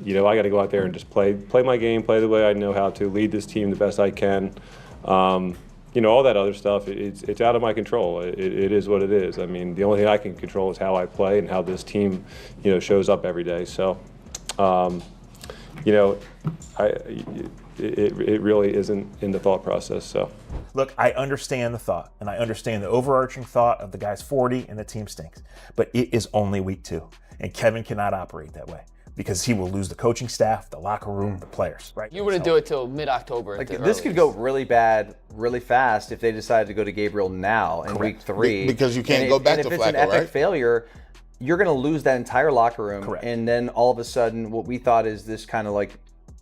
I got to go out there and just play my game, play the way I know how to, lead this team the best I can. All that other stuff, it's out of my control. It is what it is. I mean, the only thing I can control is how I play and how this team, shows up every day. So, it really isn't in the thought process. So, look, I understand the thought, and I understand the overarching thought of the guy's 40 and the team stinks. But it is only week 2, and Kevin cannot operate that way, because he will lose the coaching staff, the locker room, the players, right? You wouldn't do it till mid-October. Like, this could go really bad, really fast if they decided to go to Gabriel now in week 3. Because you can't go back to Flacco, right? And if it's an epic failure, you're going to lose that entire locker room. Correct. And then all of a sudden, what we thought is this kind of like,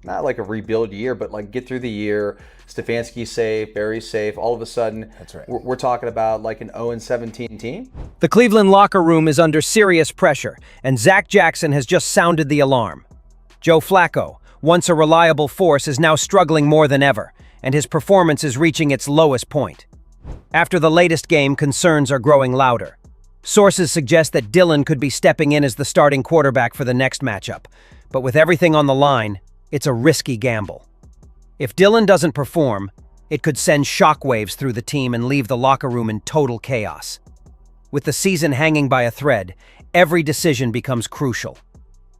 not like a rebuild year, but like get through the year, Stefanski's safe, Barry's safe. All of a sudden, that's right. We're talking about like an 0-17 team. The Cleveland locker room is under serious pressure, and Zach Jackson has just sounded the alarm. Joe Flacco, once a reliable force, is now struggling more than ever, and his performance is reaching its lowest point. After the latest game, concerns are growing louder. Sources suggest that Dillon could be stepping in as the starting quarterback for the next matchup, but with everything on the line, it's a risky gamble. If Dillon doesn't perform, it could send shockwaves through the team and leave the locker room in total chaos. With the season hanging by a thread, every decision becomes crucial.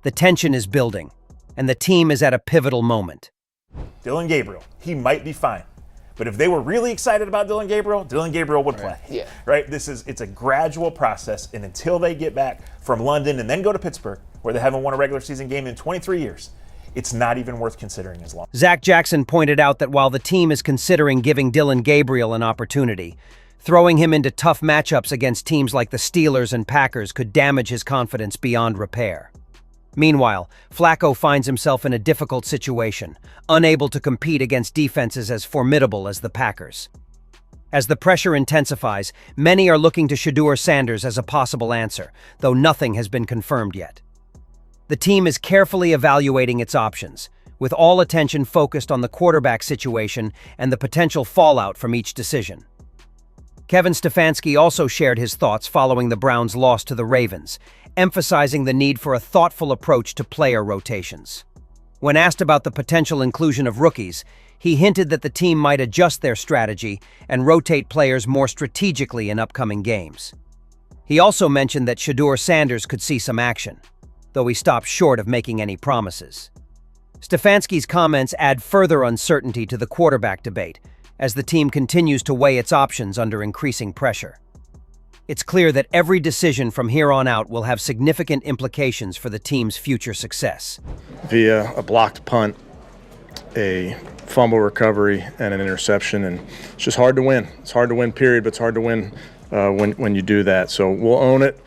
The tension is building, and the team is at a pivotal moment. Dillon Gabriel, he might be fine. But if they were really excited about Dillon Gabriel would play. Yeah. Right? It's a gradual process, and until they get back from London and then go to Pittsburgh, where they haven't won a regular season game in 23 years, it's not even worth considering as long. Zach Jackson pointed out that while the team is considering giving Dillon Gabriel an opportunity, throwing him into tough matchups against teams like the Steelers and Packers could damage his confidence beyond repair. Meanwhile, Flacco finds himself in a difficult situation, unable to compete against defenses as formidable as the Packers. As the pressure intensifies, many are looking to Shedeur Sanders as a possible answer, though nothing has been confirmed yet. The team is carefully evaluating its options, with all attention focused on the quarterback situation and the potential fallout from each decision. KevinStefanski also shared his thoughts following the Browns' loss to the Ravens, emphasizing the need for a thoughtful approach to player rotations. When asked about the potential inclusion of rookies, he hinted that the team might adjust their strategy and rotate players more strategically in upcoming games. He also mentioned that Shedeur Sanders could see some action, though he stopped short of making any promises. Stefanski's comments add further uncertainty to the quarterback debate, as the team continues to weigh its options under increasing pressure. It's clear that every decision from here on out will have significant implications for the team's future success. Via a blocked punt, a fumble recovery, and an interception, and it's just hard to win. It's hard to win, period, but it's hard to win when you do that. So we'll own it.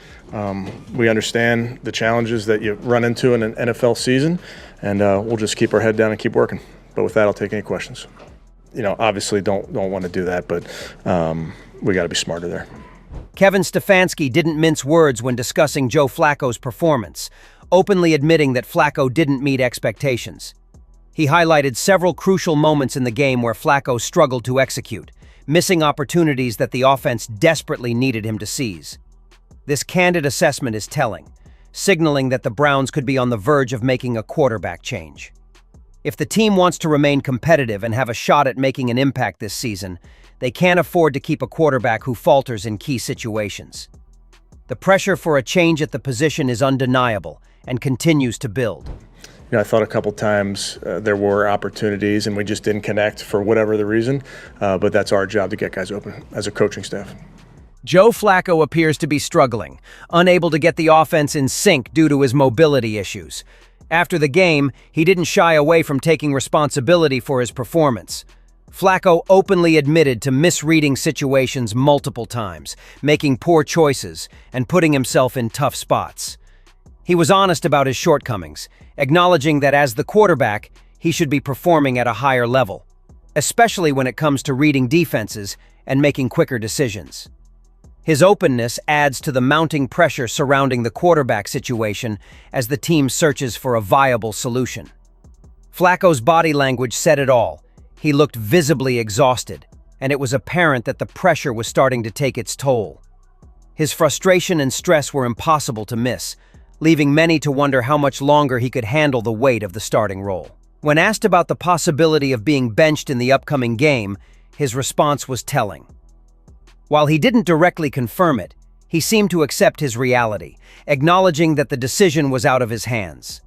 We understand the challenges that you run into in an NFL season, and we'll just keep our head down and keep working. But with that, I'll take any questions. Obviously don't want to do that, but we got to be smarter there. KevinStefanski didn't mince words when discussing Joe Flacco's performance, openly admitting that Flacco didn't meet expectations. He highlighted several crucial moments in the game where Flacco struggled to execute, missing opportunities that the offense desperately needed him to seize. This candid assessment is telling, signaling that the Browns could be on the verge of making a quarterback change. If the team wants to remain competitive and have a shot at making an impact this season, they can't afford to keep a quarterback who falters in key situations. The pressure for a change at the position is undeniable and continues to build. I thought a couple times there were opportunities and we just didn't connect for whatever the reason, but that's our job to get guys open as a coaching staff. Joe Flacco appears to be struggling, unable to get the offense in sync due to his mobility issues. After the game, he didn't shy away from taking responsibility for his performance. Flacco openly admitted to misreading situations multiple times, making poor choices, and putting himself in tough spots. He was honest about his shortcomings, acknowledging that as the quarterback, he should be performing at a higher level, especially when it comes to reading defenses and making quicker decisions. His openness adds to the mounting pressure surrounding the quarterback situation as the team searches for a viable solution. Flacco's body language said it all. He looked visibly exhausted, and it was apparent that the pressure was starting to take its toll. His frustration and stress were impossible to miss, leaving many to wonder how much longer he could handle the weight of the starting role. When asked about the possibility of being benched in the upcoming game, his response was telling. While he didn't directly confirm it, he seemed to accept his reality, acknowledging that the decision was out of his hands.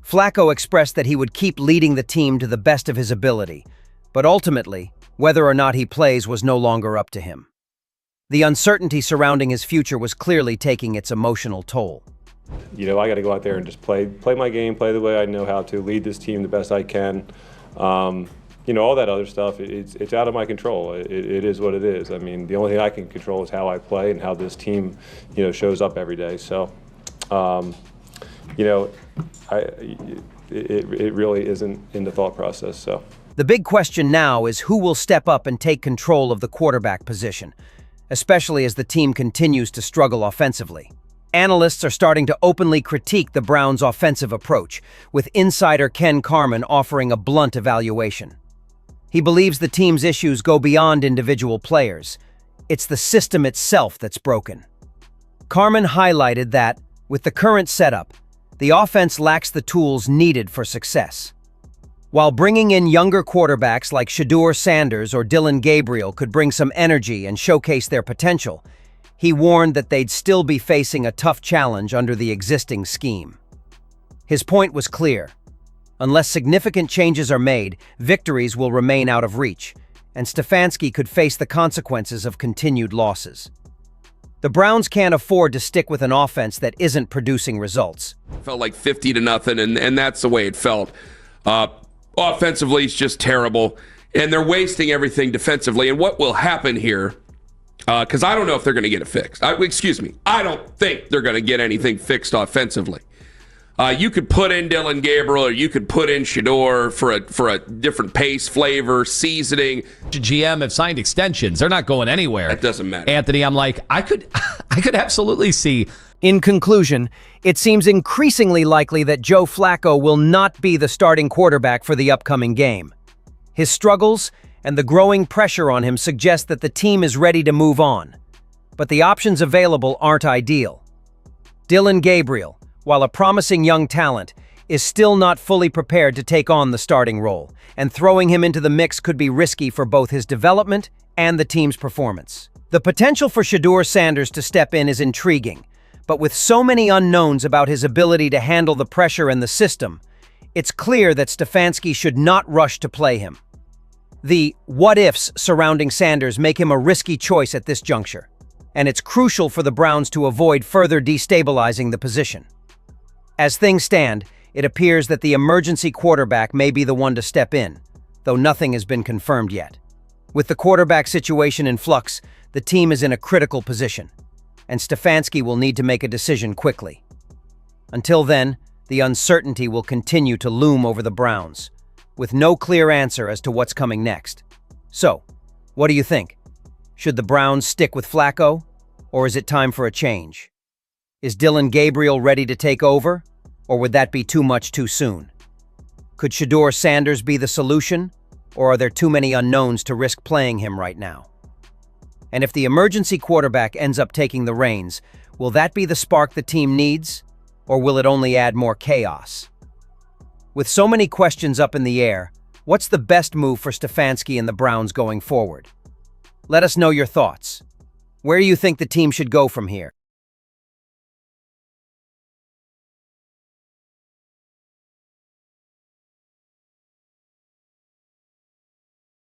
Flacco expressed that he would keep leading the team to the best of his ability, but ultimately, whether or not he plays was no longer up to him. The uncertainty surrounding his future was clearly taking its emotional toll. I got to go out there and just play my game, play the way I know how to, lead this team the best I can. All that other stuff, it's out of my control. It is what it is. I mean, the only thing I can control is how I play and how this team, shows up every day. So, it really isn't in the thought process. So. The big question now is who will step up and take control of the quarterback position, especially as the team continues to struggle offensively. Analysts are starting to openly critique the Browns' offensive approach, with insider Ken Carman offering a blunt evaluation. He believes the team's issues go beyond individual players. It's the system itself that's broken. Carman highlighted that, with the current setup, the offense lacks the tools needed for success. While bringing in younger quarterbacks like Shedeur Sanders or Dillon Gabriel could bring some energy and showcase their potential, he warned that they'd still be facing a tough challenge under the existing scheme. His point was clear. Unless significant changes are made, victories will remain out of reach, and Stefanski could face the consequences of continued losses. The Browns can't afford to stick with an offense that isn't producing results. Felt like 50-0, and that's the way it felt. Offensively, it's just terrible, and they're wasting everything defensively. And what will happen here, because I don't know if they're going to get it fixed. I don't think they're going to get anything fixed offensively. You could put in Dillon Gabriel, or you could put in Shedeur for a different pace, flavor, seasoning. GM have signed extensions. They're not going anywhere. It doesn't matter. Anthony, I'm like, I could absolutely see. In conclusion, it seems increasingly likely that Joe Flacco will not be the starting quarterback for the upcoming game. His struggles and the growing pressure on him suggest that the team is ready to move on. But the options available aren't ideal. Dillon Gabriel, while a promising young talent, is still not fully prepared to take on the starting role, and throwing him into the mix could be risky for both his development and the team's performance. The potential for Shedeur Sanders to step in is intriguing, but with so many unknowns about his ability to handle the pressure and the system, it's clear that Stefanski should not rush to play him. The what-ifs surrounding Sanders make him a risky choice at this juncture, and it's crucial for the Browns to avoid further destabilizing the position. As things stand, it appears that the emergency quarterback may be the one to step in, though nothing has been confirmed yet. With the quarterback situation in flux, the team is in a critical position, and Stefanski will need to make a decision quickly. Until then, the uncertainty will continue to loom over the Browns, with no clear answer as to what's coming next. So, what do you think? Should the Browns stick with Flacco, or is it time for a change? Is Dillon Gabriel ready to take over, or would that be too much too soon? Could Shedeur Sanders be the solution, or are there too many unknowns to risk playing him right now? And if the emergency quarterback ends up taking the reins, will that be the spark the team needs, or will it only add more chaos? With so many questions up in the air, what's the best move for Stefanski and the Browns going forward? Let us know your thoughts. Where do you think the team should go from here?